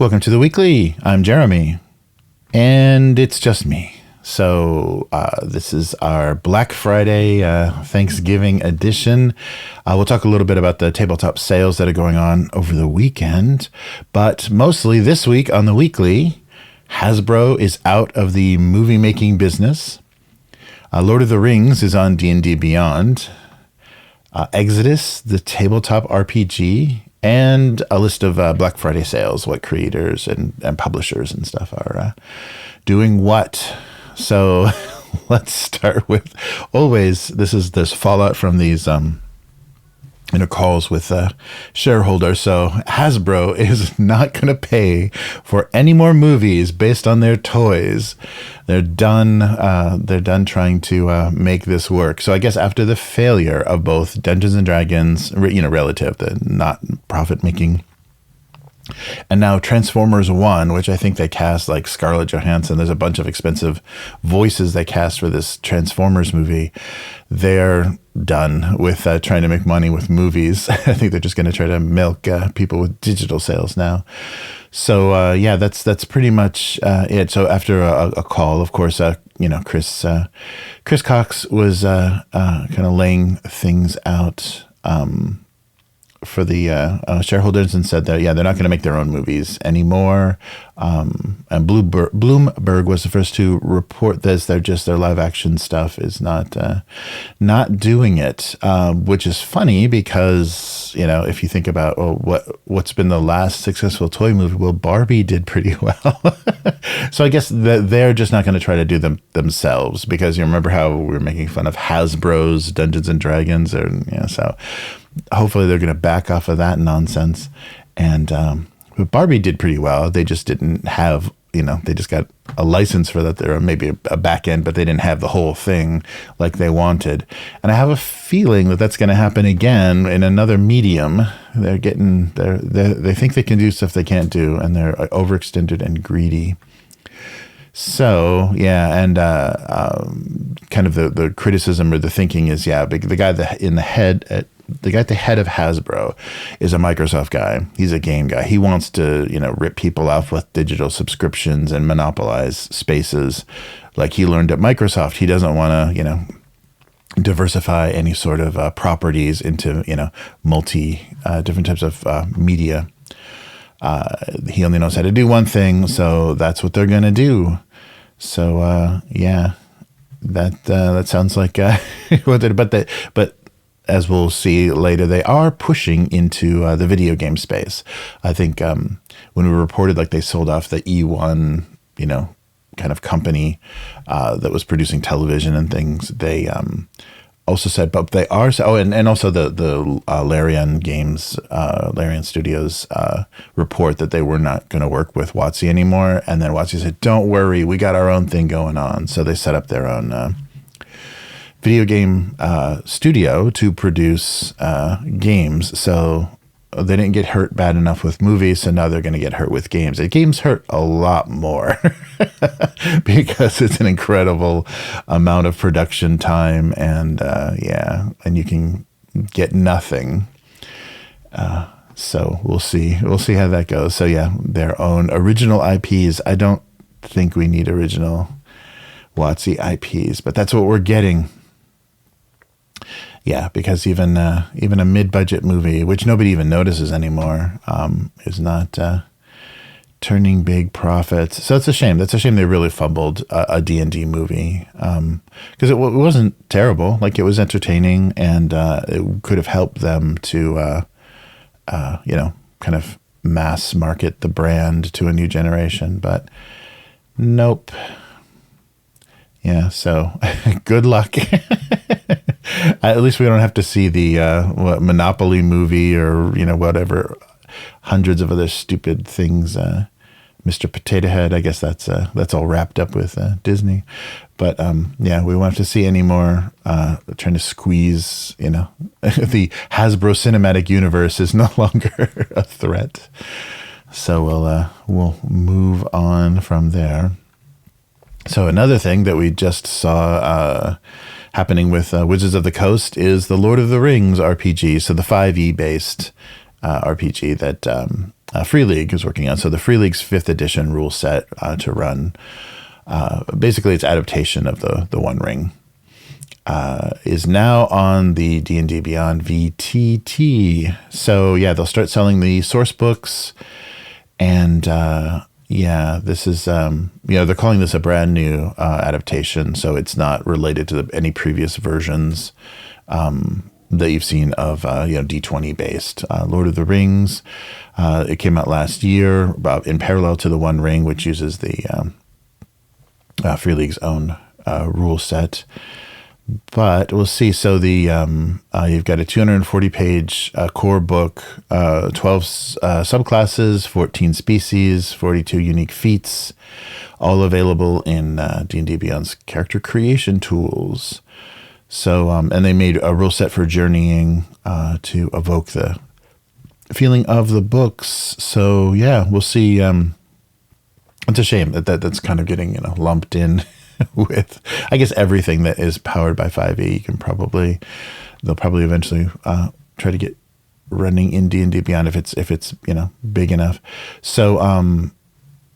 Welcome to the weekly. I'm Jeremy, and it's just me. So this is our Black Friday Thanksgiving edition. We'll talk a little bit about the tabletop sales that are going on over the weekend, but mostly this week on the weekly, Hasbro is out of the movie making business. Lord of the Rings is on D&D Beyond. Exodus, the tabletop RPG, and a list of Black Friday sales, what creators and publishers and stuff are doing what. So let's start with, always, this fallout from these calls with shareholders. So Hasbro is not going to pay for any more movies based on their toys. They're done. They're done trying to make this work. So I guess after the failure of both Dungeons and Dragons, relative, the not profit making, and now Transformers 1, which I think they cast like Scarlett Johansson. There's a bunch of expensive voices they cast for this Transformers movie. They're done with trying to make money with movies. I think they're just going to try to milk people with digital sales now. So that's pretty much it. So after a call, of course, Chris Cox was kind of laying things out for the shareholders and said that, they're not going to make their own movies anymore. And Bloomberg was the first to report this. Their live action stuff is not doing it, which is funny because, if you think about what's been the last successful toy movie, well, Barbie did pretty well. So I guess that they're just not going to try to do them themselves, because you remember how we were making fun of Hasbro's Dungeons and Dragons, so hopefully they're going to back off of that nonsense. And but Barbie did pretty well. They just didn't have, they just got a license for that. There, maybe a back end, but they didn't have the whole thing like they wanted. And I have a feeling that that's going to happen again in another medium. They think they can do stuff they can't do, and they're overextended and greedy. So, and kind of the criticism or the thinking is, the guy the guy at the head of Hasbro is a Microsoft guy. He's a game guy. He wants to, rip people off with digital subscriptions and monopolize spaces like he learned at Microsoft. He doesn't want to, diversify any sort of properties into, multi different types of media. He only knows how to do one thing, so that's what they're going to do. So, that sounds like but as we'll see later, they are pushing into the video game space. I think when we reported like they sold off the E1, kind of company that was producing television and things, they also said, but they are. And also the Larian Games, Larian Studios report that they were not going to work with WotC anymore. And then WotC said, "Don't worry, we got our own thing going on." So they set up their own video game studio to produce games. So they didn't get hurt bad enough with movies, so now they're going to get hurt with games. And games hurt a lot more because it's an incredible amount of production time, and and you can get nothing. So we'll see how that goes. So their own original IPs. I don't think we need original WotC IPs, but that's what we're getting. Yeah, because even a mid-budget movie, which nobody even notices anymore, is not turning big profits. So it's a shame. That's a shame they really fumbled a D&D movie, because it wasn't terrible. Like, it was entertaining, and it could have helped them to, kind of mass market the brand to a new generation. But nope. Yeah, so good luck. At least we don't have to see the Monopoly movie or whatever, hundreds of other stupid things. Mr. Potato Head, I guess that's all wrapped up with Disney. But we won't have to see any more trying to squeeze. The Hasbro Cinematic Universe is no longer a threat. So we'll move on from there. So another thing that we just saw happening with Wizards of the Coast is the Lord of the Rings RPG. So the 5e based RPG that Free League is working on. So the Free League's 5th edition rule set to run. Basically, it's adaptation of the One Ring. Is now on the D&D Beyond VTT. So yeah, they'll start selling the source books, and this is they're calling this a brand new adaptation, so it's not related to any previous versions that you've seen of D20 based Lord of the Rings. It came out last year in parallel to the One Ring, which uses the Free League's own rule set. But we'll see. So the you've got a 240-page core book, 12 subclasses, 14 species, 42 unique feats, all available in D&D Beyond's character creation tools. So and they made a rule set for journeying to evoke the feeling of the books. So yeah, we'll see. It's a shame that's kind of getting lumped in with, I guess, everything that is powered by 5e. They'll probably eventually try to get running in D&D Beyond if it's big enough. So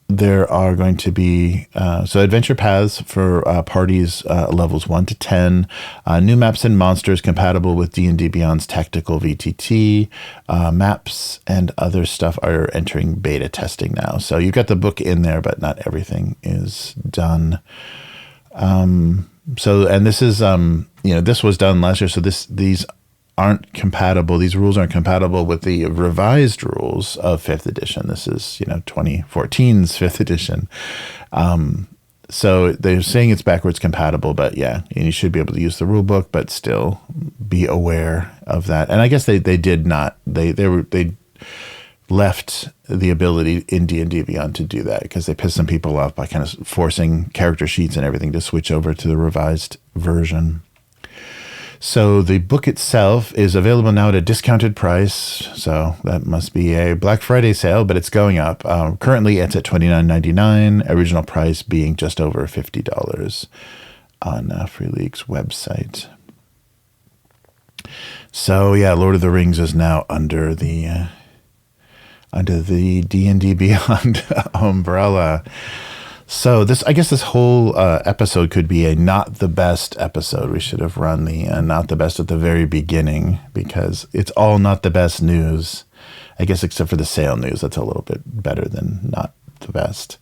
there are going to be adventure paths for parties levels 1 to 10, new maps and monsters compatible with D&D Beyond's tactical VTT. Maps and other stuff are entering beta testing now. So you've got the book in there, but not everything is done. This is, this was done last year. So these aren't compatible. These rules aren't compatible with the revised rules of 5th edition. This is, 2014's 5th edition. So they're saying it's backwards compatible, but yeah, and you should be able to use the rule book, but still be aware of that. And I guess they did not, they left the ability in D&D Beyond to do that because they pissed some people off by kind of forcing character sheets and everything to switch over to the revised version. So the book itself is available now at a discounted price. So that must be a Black Friday sale, but it's going up. Currently it's at $29.99, original price being just over $50 on Free League's website. So yeah, Lord of the Rings is now under the D&D Beyond umbrella. So this whole episode could be a not the best episode. We should have run the not the best at the very beginning because it's all not the best news, I guess, except for the sale news. That's a little bit better than not the best.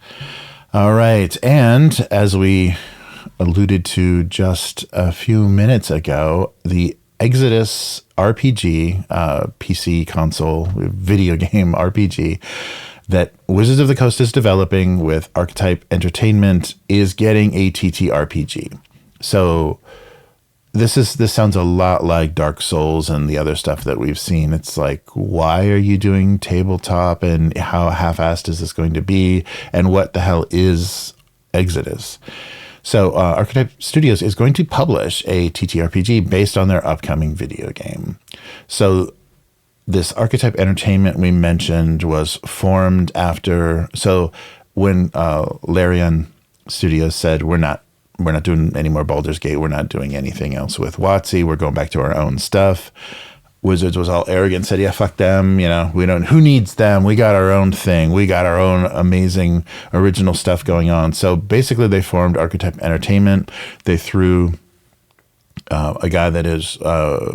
All right. And as we alluded to just a few minutes ago, the Exodus RPG, PC console video game RPG that Wizards of the Coast is developing with Archetype Entertainment is getting a TTRPG. So this sounds a lot like Dark Souls and the other stuff that we've seen. It's like, why are you doing tabletop, and how half-assed is this going to be, and what the hell is Exodus? So Archetype Studios is going to publish a TTRPG based on their upcoming video game. So this Archetype Entertainment we mentioned was formed after. So when Larian Studios said we're not doing any more Baldur's Gate, we're not doing anything else with WotC, we're going back to our own stuff. Wizards was all arrogant, said, yeah, fuck them, we don't, who needs them? We got our own thing. We got our own amazing original stuff going on. So basically they formed Archetype Entertainment. They threw a guy that is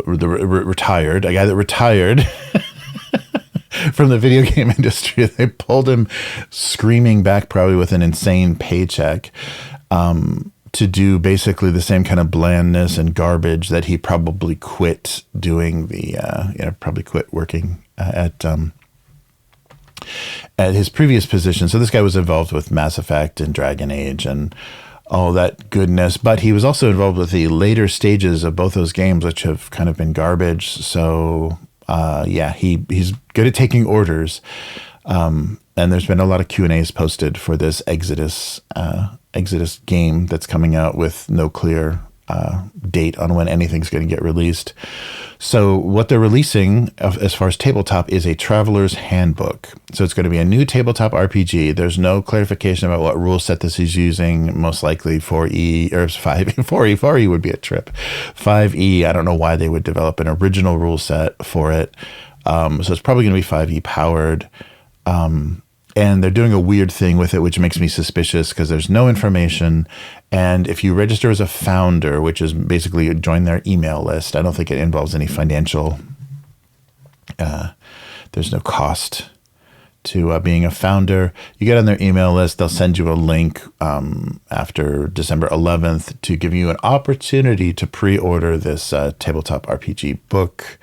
retired from the video game industry. They pulled him screaming back, probably with an insane paycheck, to do basically the same kind of blandness and garbage that he probably quit doing probably quit working at his previous position. So this guy was involved with Mass Effect and Dragon Age and all that goodness, but he was also involved with the later stages of both those games, which have kind of been garbage. So he's good at taking orders. And there's been a lot of Q&As posted for this Exodus game that's coming out with no clear date on when anything's going to get released. So what they're releasing as far as tabletop is a Traveler's Handbook. So it's going to be a new tabletop RPG. There's no clarification about what rule set this is using. Most likely 4E or 5E. 4E would be a trip. 5E, I don't know why they would develop an original rule set for it. So it's probably going to be 5E powered. And they're doing a weird thing with it, which makes me suspicious because there's no information. And if you register as a founder, which is basically join their email list, I don't think it involves any financial, there's no cost to being a founder. You get on their email list, they'll send you a link after December 11th to give you an opportunity to pre-order this tabletop RPG book.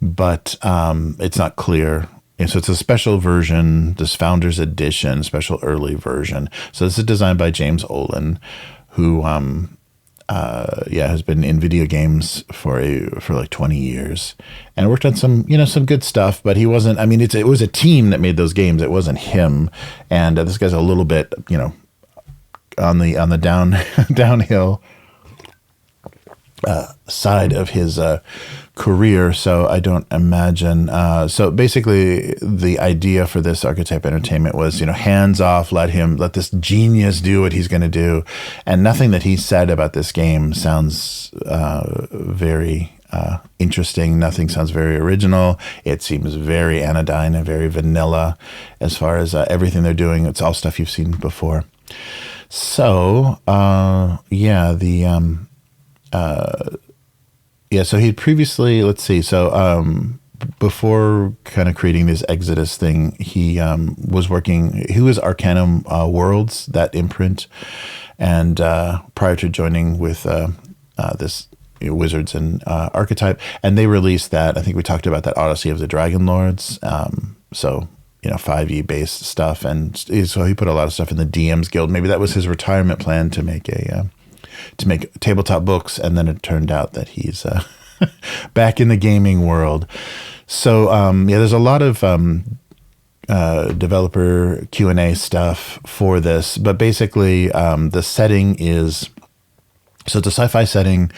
But it's not clear. And so it's a special version, this Founders Edition, special early version. So this is designed by James Olin, who has been in video games for like 20 years and worked on some good stuff. But he wasn't. I mean, it was a team that made those games. It wasn't him. And this guy's a little bit on the downhill side of his career, so I don't imagine. So basically, the idea for this Archetype Entertainment was, hands off, let this genius do what he's going to do, and nothing that he said about this game sounds very interesting. Nothing sounds very original. It seems very anodyne and very vanilla as far as everything they're doing. It's all stuff you've seen before. So so he'd previously, before kind of creating this Exodus thing, he was Arcanum Worlds, that imprint, and prior to joining with this Wizards and Archetype, and they released that, I think we talked about that Odyssey of the Dragon Lords, 5e based stuff, and so he put a lot of stuff in the DM's Guild. Maybe that was his retirement plan to make tabletop books, and then it turned out that he's back in the gaming world. So there's a lot of developer Q&A stuff for this, but basically the setting is, so it's a sci-fi setting.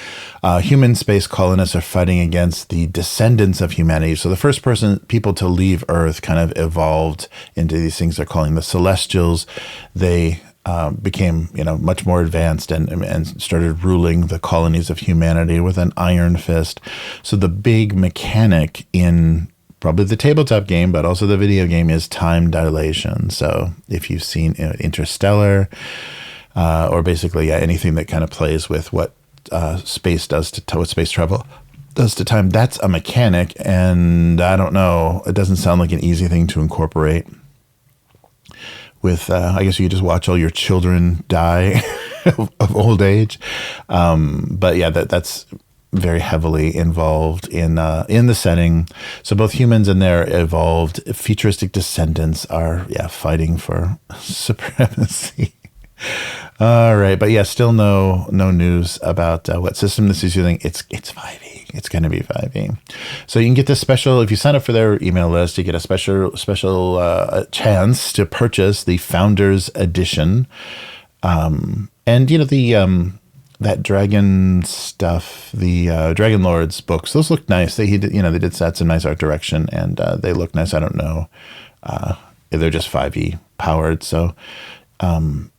Human space colonists are fighting against the descendants of humanity. So the first people to leave Earth kind of evolved into these things they're calling the Celestials. They became, much more advanced and started ruling the colonies of humanity with an iron fist. So the big mechanic in probably the tabletop game, but also the video game, is time dilation. So if you've seen Interstellar, or basically anything that kind of plays with what space does to what space travel does to time, that's a mechanic. And I don't know, it doesn't sound like an easy thing to incorporate with, I guess you could just watch all your children die of old age. But yeah, that's very heavily involved in the setting. So both humans and their evolved futuristic descendants are fighting for supremacy. All right, but still no news about what system this is using. It's 5e. It's going to be 5e. So you can get this special, if you sign up for their email list, you get a special chance to purchase the Founders Edition. And that dragon stuff, the Dragon Lords books, those look nice. They did set some nice art direction, and they look nice. I don't know, they're just 5e powered, so.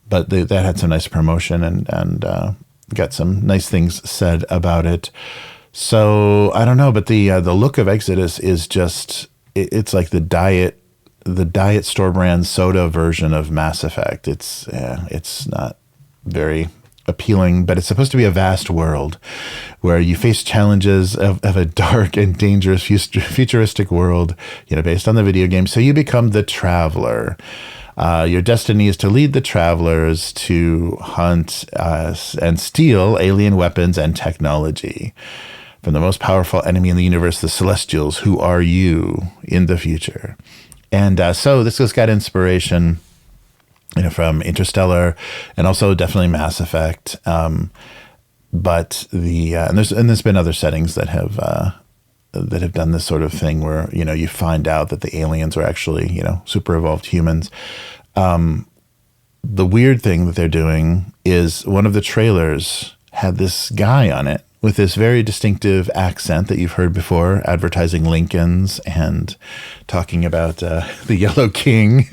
But that had some nice promotion and got some nice things said about it. So I don't know, but the look of Exodus is just, it's like the diet store brand soda version of Mass Effect. It's not very appealing, but it's supposed to be a vast world where you face challenges of a dark and dangerous futuristic world, based on the video game. So you become the Traveler. Your destiny is to lead the travelers to hunt and steal alien weapons and technology from the most powerful enemy in the universe, the Celestials, who are you in the future. And so this has got inspiration, from Interstellar and also definitely Mass Effect. But and there's been other settings that have done this sort of thing where, you find out that the aliens are actually, super evolved humans. The weird thing that they're doing is one of the trailers had this guy on it with this very distinctive accent that you've heard before, advertising Lincolns and talking about the Yellow King.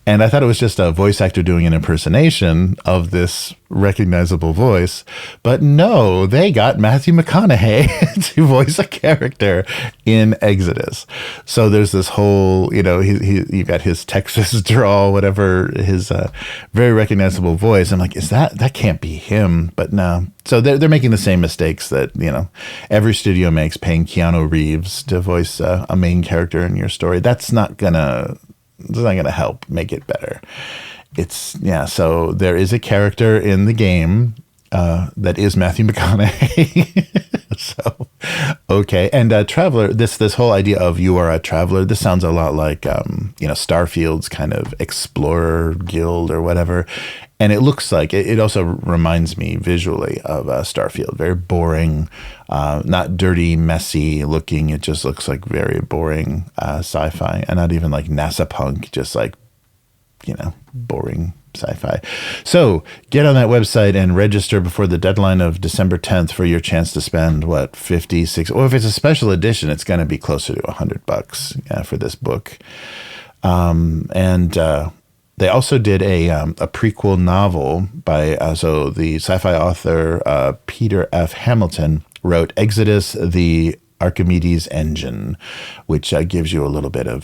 And I thought it was just a voice actor doing an impersonation of this recognizable voice. But no, they got Matthew McConaughey to voice a character in Exodus. So there's this whole, you got his Texas drawl, whatever, his very recognizable voice. I'm like, that can't be him? But no. So they're making the same mistakes that, every studio makes, paying Keanu Reeves to voice a main character in your story. That's not gonna help make it better. So there is a character in the game that is Matthew McConaughey. So, okay. And Traveler, this whole idea of you are a traveler, this sounds a lot like, Starfield's kind of explorer guild or whatever. And it looks like, it also reminds me visually of Starfield. Very boring, not dirty, messy looking. It just looks like very boring sci-fi. And not even like NASA punk, just like, boring sci-fi. So get on that website and register before the deadline of December 10th for your chance to spend, what, 50, 60, or if it's a special edition, it's going to be closer to $100 for this book. They also did a prequel novel by the sci-fi author Peter F. Hamilton wrote Exodus, the Archimedes Engine, which gives you a little bit of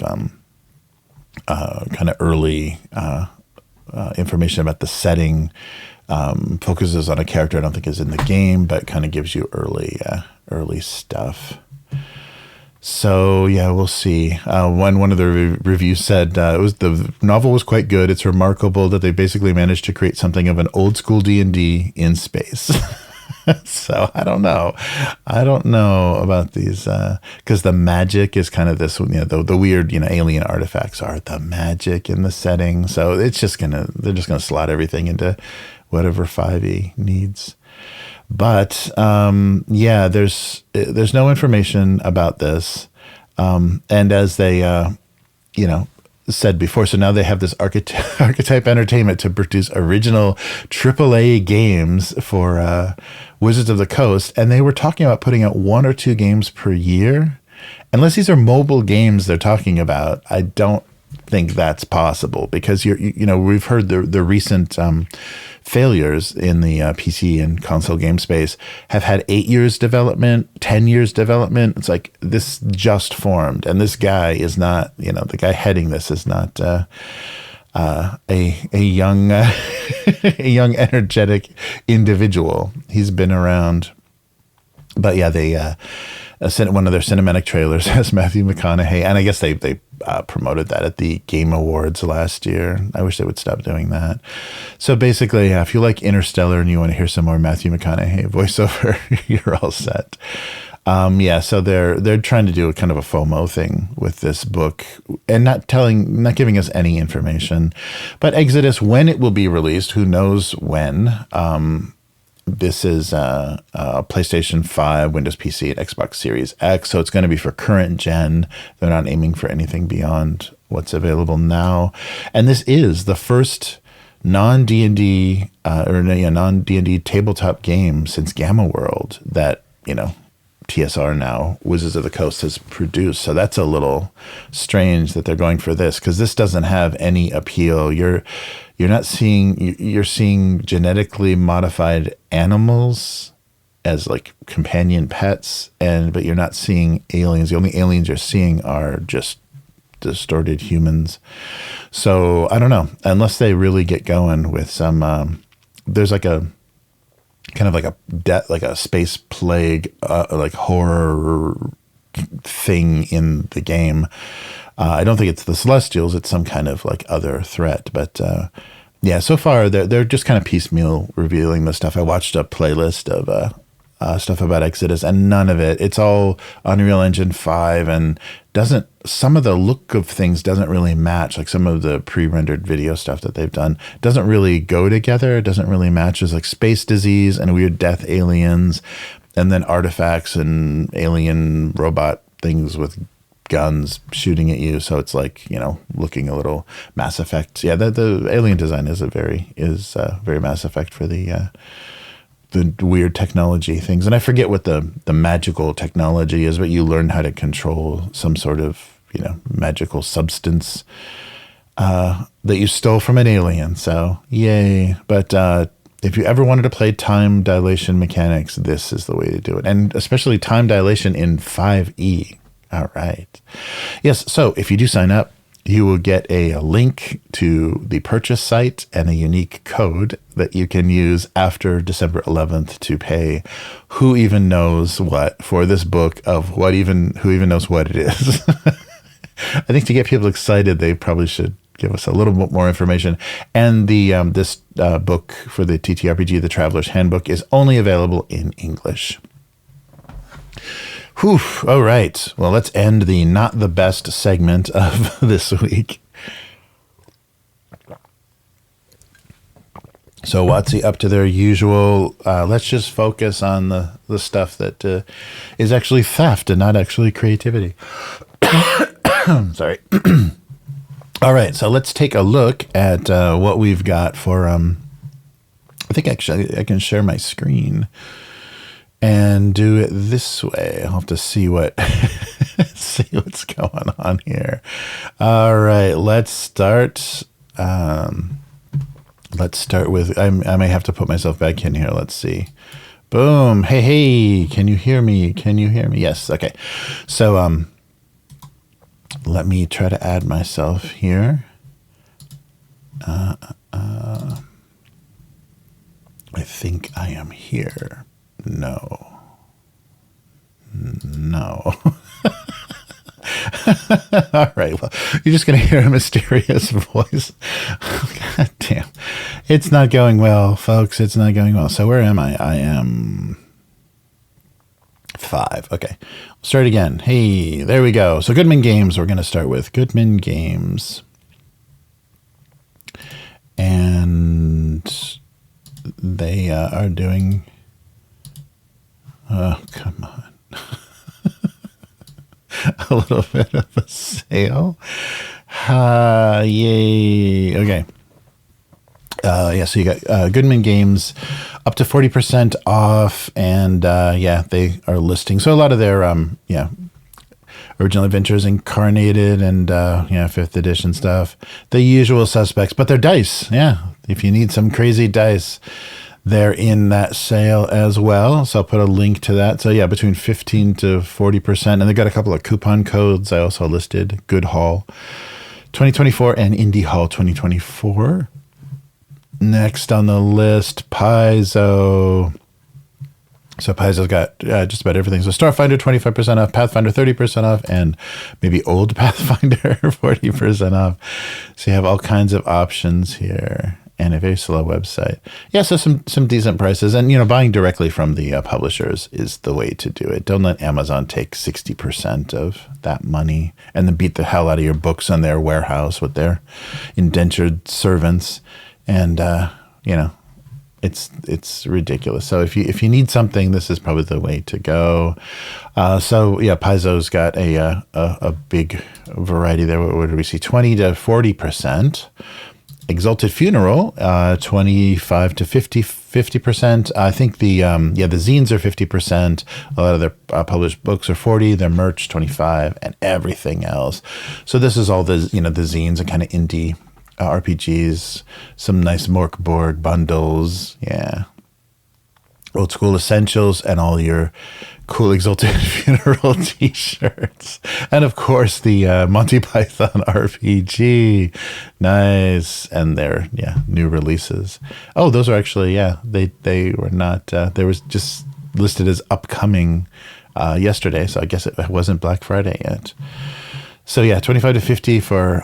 kind of early information about the setting. Focuses on a character I don't think is in the game, but kind of gives you early stuff. So yeah, we'll see. One of the reviews said the novel was quite good. It's remarkable that they basically managed to create something of an old school D&D in space. So I don't know about these because the magic is kind of this, the weird, alien artifacts are the magic in the setting. So they're just gonna slot everything into whatever 5e needs. But there's no information about this, and as they said before, so now they have this Archetype Entertainment to produce original AAA games for Wizards of the Coast, and they were talking about putting out 1 or 2 games per year. Unless these are mobile games they're talking about, I don't think that's possible, because we've heard the recent failures in the PC and console game space have had 8 years development, 10 years development. It's like, this just formed, and this guy is not, the guy heading this is not a young a young energetic individual. He's been around, but yeah, they one of their cinematic trailers has Matthew McConaughey, and I guess they promoted that at the Game Awards last year. I wish they would stop doing that. So basically, if you like Interstellar and you want to hear some more Matthew McConaughey voiceover, you're all set. So they're trying to do a kind of a FOMO thing with this book and not giving us any information. But Exodus, when it will be released, who knows when. This is a PlayStation 5, Windows PC, and Xbox Series X, so it's going to be for current gen. They're not aiming for anything beyond what's available now. And this is the first non-D&D non-D&D tabletop game since Gamma World that, TSR now, Wizards of the Coast, has produced. So that's a little strange that they're going for this, because this doesn't have any appeal. You're seeing genetically modified animals as like companion pets, but you're not seeing aliens. The only aliens you're seeing are just distorted humans. So I don't know, unless they really get going with some, there's like a kind of like a space plague, like horror thing in the game. I don't think it's the Celestials. It's some kind of like other threat. But so far they're just kind of piecemeal revealing the stuff. I watched a playlist of stuff about Exodus, and none of it. It's all Unreal Engine 5, and some of the look of things doesn't really match. Like some of the pre-rendered video stuff that they've done doesn't really go together. It doesn't really match. There's like space disease and weird death aliens, and then artifacts and alien robot things with guns shooting at you. So it's like, looking a little Mass Effect. Yeah, the alien design is very Mass Effect for the weird technology things. And I forget what the magical technology is, but you learn how to control some sort of, magical substance. that you stole from an alien. So yay. But if you ever wanted to play time dilation mechanics, this is the way to do it. And especially time dilation in 5e. All right. Yes. So if you do sign up, you will get a link to the purchase site and a unique code that you can use after December 11th to pay who even knows what for this book of who even knows what it is. I think to get people excited, they probably should give us a little bit more information. And the this book for the TTRPG, The Traveler's Handbook, is only available in English. Whew. All right. Well, let's end the not the best segment of this week. So WotC up to their usual, let's just focus on the stuff that is actually theft and not actually creativity. Sorry. All right. So let's take a look at what we've got for, I think actually I can share my screen and do it this way. I'll have to see see what's going on here. All right, let's start. Let's start with, I may have to put myself back in here. Let's see. Boom. Hey, can you hear me? Can you hear me? Yes. Okay. So, let me try to add myself here. I think I am here. No. All right. Well, you're just going to hear a mysterious voice. God damn. It's not going well, folks. It's not going well. So where am I? I am 5. Okay. Start again. Hey, there we go. So Goodman Games, we're going to start with Goodman Games. And they are doing... Oh, come on. A little bit of a sale. Yay. Okay. So you got Goodman Games up to 40% off. And they are listing. So a lot of their, Original Adventures Incarnated and, 5th edition stuff. The usual suspects, but they're dice. Yeah. If you need some crazy dice, they're in that sale as well. So I'll put a link to that. So yeah, between 15 to 40%. And they got a couple of coupon codes I also listed. Good Haul 2024 and Indie Haul 2024. Next on the list, Paizo. So Paizo's got just about everything. So Starfinder 25% off, Pathfinder 30% off, and maybe old Pathfinder 40% off. So you have all kinds of options here. And a very slow website. Yeah, so some decent prices. And, buying directly from the publishers is the way to do it. Don't let Amazon take 60% of that money and then beat the hell out of your books on their warehouse with their indentured servants. And, it's ridiculous. So if you need something, this is probably the way to go. Paizo's got a big variety there. What did we see? 20 to 40%. Exalted Funeral, 25 to 50%. I think the zines are 50%. A lot of their published books are 40. Their merch 25, and everything else. So this is all the the zines and kind of indie RPGs. Some nice Morkborg bundles. Yeah, Old School Essentials, and all your cool Exalted Funeral t-shirts. And of course the Monty Python RPG. Nice. And their new releases. Oh, those are actually they were not they was just listed as upcoming yesterday, so I guess it wasn't Black Friday yet. So 25 to 50 for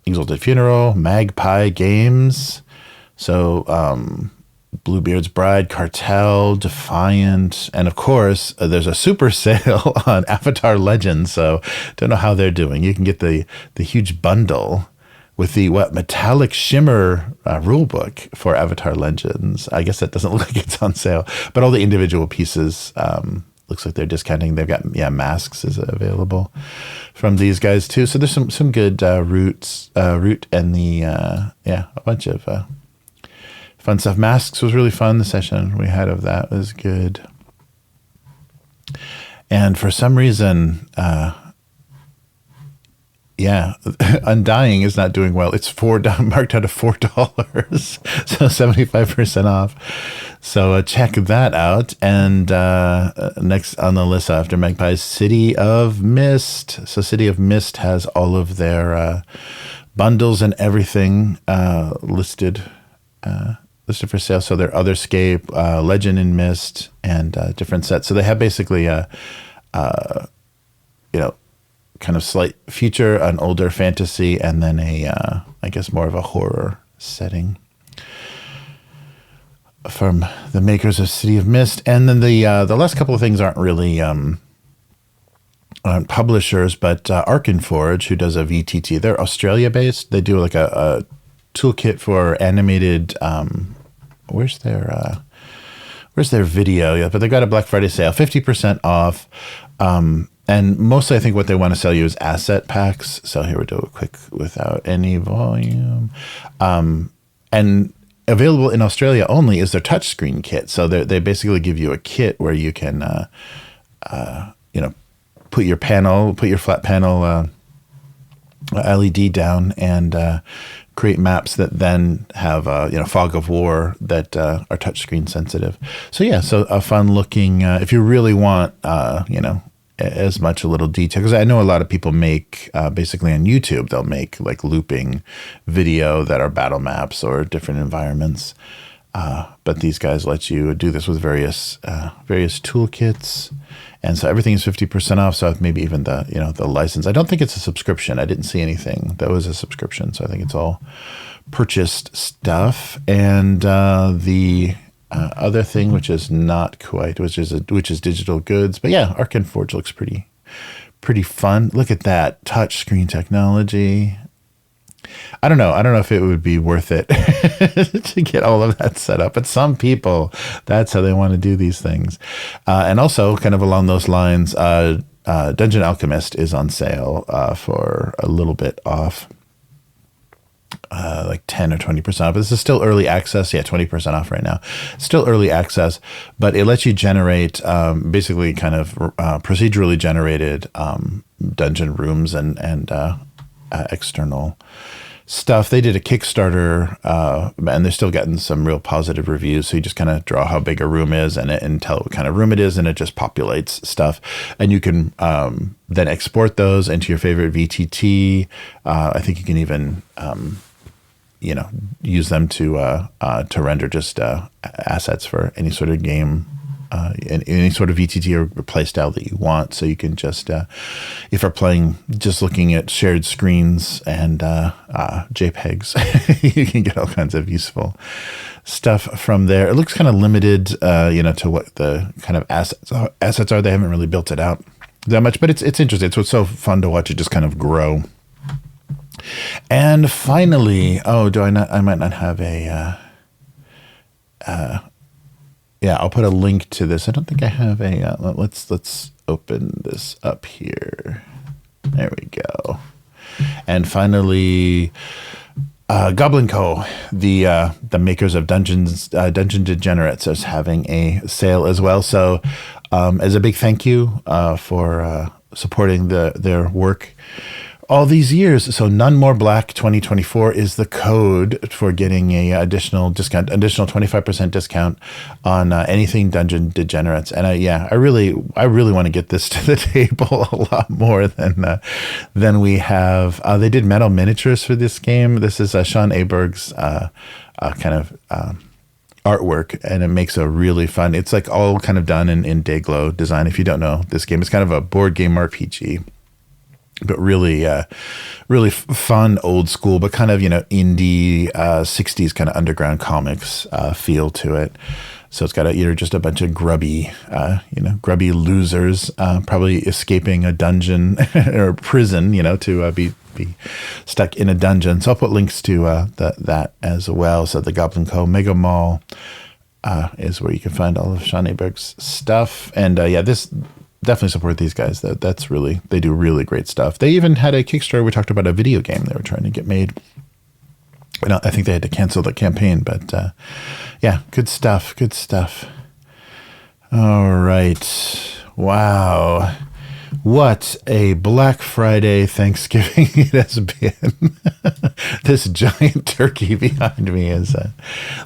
Exalted Funeral, Magpie Games. So Bluebeard's Bride, Cartel, Defiant, and of course, there's a super sale on Avatar Legends, so don't know how they're doing. You can get the huge bundle with the metallic shimmer rule book for Avatar Legends. I guess that doesn't look like it's on sale, but all the individual pieces looks like they're discounting. They've got masks is available from these guys too. So there's some good Root and the a bunch of fun stuff. Masks was really fun. The session we had of that was good. And for some reason, Yeah, Undying is not doing well. It's marked out at $4, so 75% off. So check that out. And next on the list after Magpie's, City of Mist. So City of Mist has all of their bundles and everything listed for sale. So their Otherscape, Legend in Mist, and different sets. So they have basically kind of slight future, an older fantasy, and then I guess more of a horror setting from the makers of City of Mist. And then the last couple of things aren't really publishers, but Arkenforge, who does a VTT, they're Australia based. They do like a toolkit for animated. Where's their video? Yeah, but they got a Black Friday sale, 50% off. And mostly I think what they want to sell you is asset packs. So here we do a quick without any volume. And available in Australia only is their touchscreen kit. So they basically give you a kit where you can, put your flat panel LED down and create maps that then have fog of war that are touchscreen sensitive. So yeah, so a fun looking. If you really want, as much a little detail, because I know a lot of people make basically on YouTube, they'll make like looping video that are battle maps or different environments. But these guys let you do this with various toolkits. And so everything is 50% off. So maybe even the license. I don't think it's a subscription. I didn't see anything that was a subscription. So I think it's all purchased stuff. And the other thing, which is not quite, which is digital goods. But yeah, Arkenforge looks pretty fun. Look at that touch screen technology. I don't know if it would be worth it to get all of that set up, but some people, that's how they want to do these things. And also kind of along those lines, Dungeon Alchemist is on sale for a little bit off. Like 10 or 20% off. This is still early access. Yeah, 20% off right now. Still early access, but it lets you generate basically kind of procedurally generated dungeon rooms and external stuff. They did a Kickstarter and they're still getting some real positive reviews. So you just kind of draw how big a room is and tell what kind of room it is, and it just populates stuff. And you can then export those into your favorite VTT. I think you can even use them to render just assets for any sort of game, any sort of VTT or play style that you want. So you can just, if you're playing just looking at shared screens and JPEGs, you can get all kinds of useful stuff from there. It looks kind of limited, to what the kind of assets are. They haven't really built it out that much, but it's interesting. So it's so fun to watch it just kind of grow. And finally, I might not have a, I'll put a link to this. I don't think I have a, let's open this up here. There we go. And finally, Goblin Co., the makers of Dungeon Degenerates, is having a sale as well. So as a big thank you for supporting their work all these years. So None More Black 2024 is the code for getting a additional 25% discount on anything Dungeon Degenerates. And I really want to get this to the table a lot more than we have. They did metal miniatures for this game. This is Sean Aberg's kind of artwork, and it makes a really fun. It's like all kind of done in Dayglow design. If you don't know this game, it's kind of a board game RPG. But really, really fun, old school, but kind of, indie 60s kind of underground comics feel to it. So it's got just a bunch of grubby losers, probably escaping a dungeon or prison, to be stuck in a dungeon. So I'll put links to that as well. So the Goblin Co. Mega Mall is where you can find all of Sean Aberg's stuff. And this. Definitely support these guys. They do really great stuff. They even had a Kickstarter. We talked about a video game they were trying to get made. I think they had to cancel the campaign, but good stuff. All right. Wow. What a Black Friday Thanksgiving it has been. This giant turkey behind me is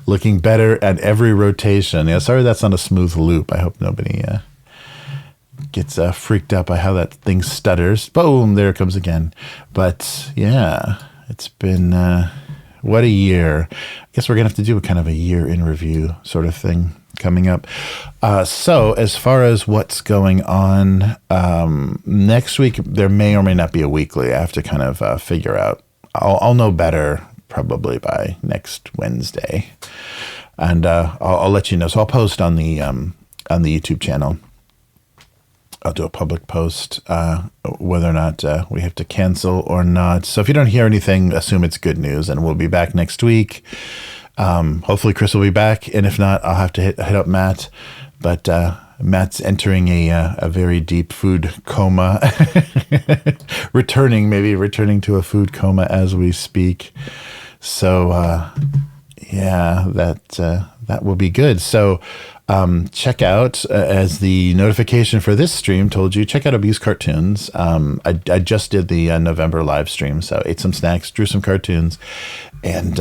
looking better at every rotation. Yeah, sorry that's not a smooth loop. I hope nobody gets freaked out by how that thing stutters. Boom, there it comes again. But yeah, it's been what a year. I guess we're going to have to do a kind of a year in review sort of thing coming up. So as far as what's going on, next week, there may or may not be a weekly. I have to kind of figure out. I'll know better probably by next Wednesday. And I'll let you know. So I'll post on the YouTube channel. I'll do a public post whether or not we have to cancel or not. So if you don't hear anything, assume it's good news, and we'll be back next week. Hopefully Chris will be back, and if not, I'll have to hit up Matt. But Matt's entering a very deep food coma, returning to a food coma as we speak. So yeah, that will be good. So check out, as the notification for this stream told you, check out Abuse Cartoons. I just did the November live stream, so ate some snacks, drew some cartoons, and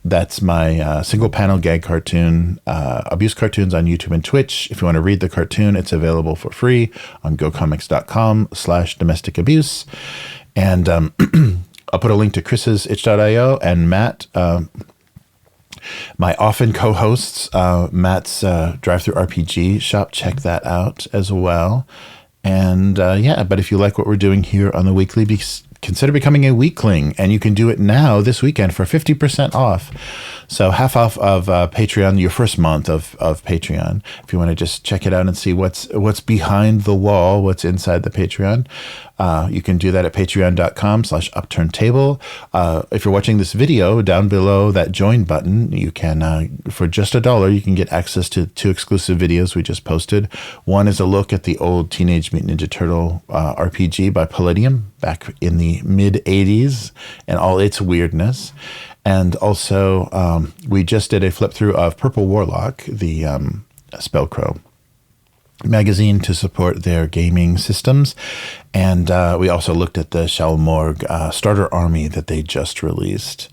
that's my single panel gag cartoon, Abuse Cartoons on YouTube and Twitch. If you want to read the cartoon, it's available for free on gocomics.com/domesticabuse. And I'll put a link to Chris's itch.io and Matt, my often co-hosts, Matt's Drive-Thru RPG shop. Check that out as well. And yeah, but if you like what we're doing here on the weekly, consider becoming a weekling, and you can do it now this weekend for 50% off. So half off of Patreon, your first month of Patreon. If you want to just check it out and see what's behind the wall, what's inside the Patreon, you can do that at patreon.com/upturntable. If you're watching this video, down below that join button, you can, for just $1, you can get access to 2 exclusive videos we just posted. One is a look at the old Teenage Mutant Ninja Turtle RPG by Palladium back in the mid-'80s and all its weirdness. And also, we just did a flip through of Purple Warlock, the Spellcrow magazine, to support their gaming systems. And we also looked at the Shalmorg starter army that they just released.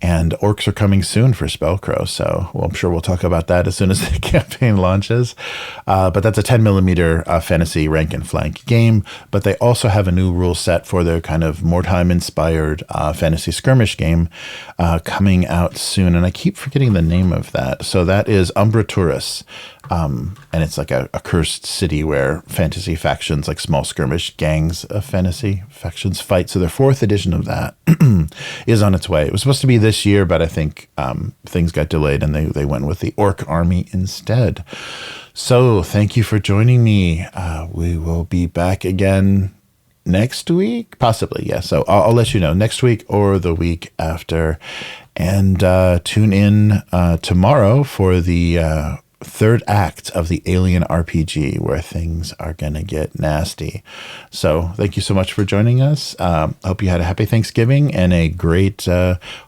And orcs are coming soon for Spellcrow, so I'm sure we'll talk about that as soon as the campaign launches. But that's a 10mm fantasy rank and flank game. But they also have a new rule set for their kind of Mordheim-inspired fantasy skirmish game coming out soon. And I keep forgetting the name of that. So that is Umbra Turris. And it's like a cursed city where fantasy factions, like small skirmish gangs of fantasy factions, fight. So their 4th edition of that is on its way. It was supposed to be this year, but I think things got delayed and they went with the orc army instead. So thank you for joining me. We will be back again next week, possibly. Yeah. So I'll let you know next week or the week after. And tune in tomorrow for the 3rd act of the Alien RPG, where things are going to get nasty. So thank you so much for joining us. Hope you had a happy Thanksgiving and a great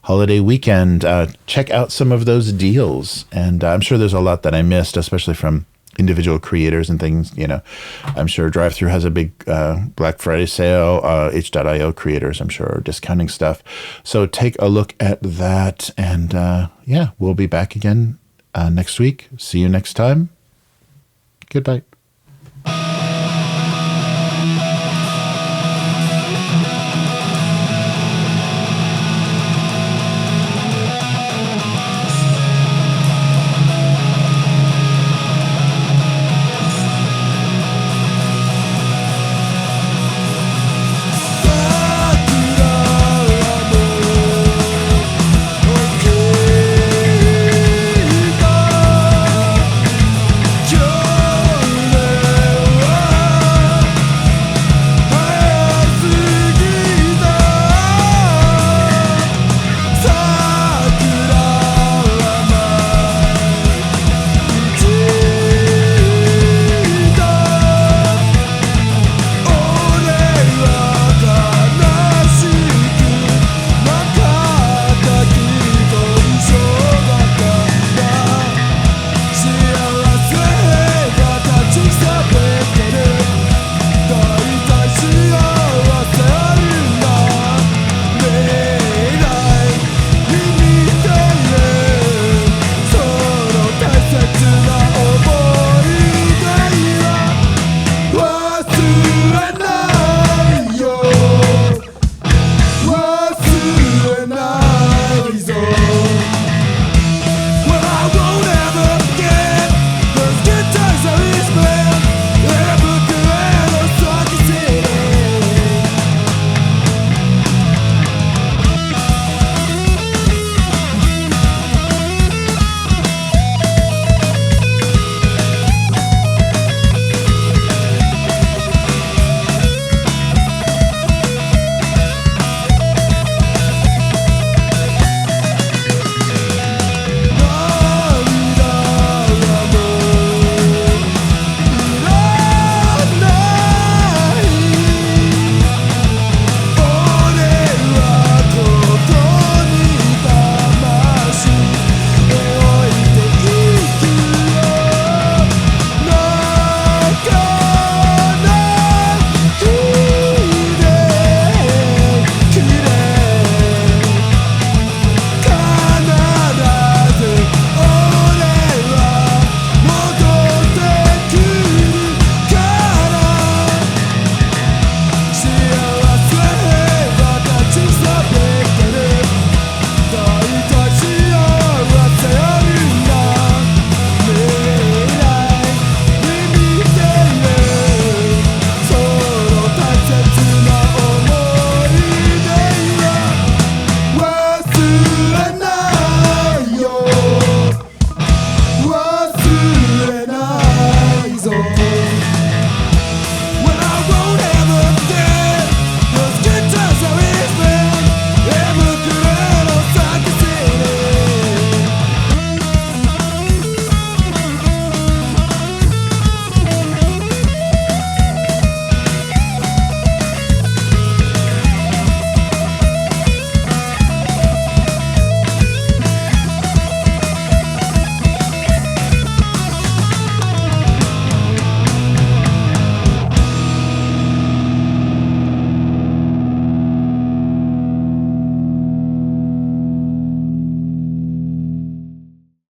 holiday weekend. Check out some of those deals. And I'm sure there's a lot that I missed, especially from individual creators and things. You know, I'm sure Drive-Thru has a big Black Friday sale. H.io creators, I'm sure, are discounting stuff. So take a look at that. And yeah, we'll be back again next week. See you next time. Goodbye.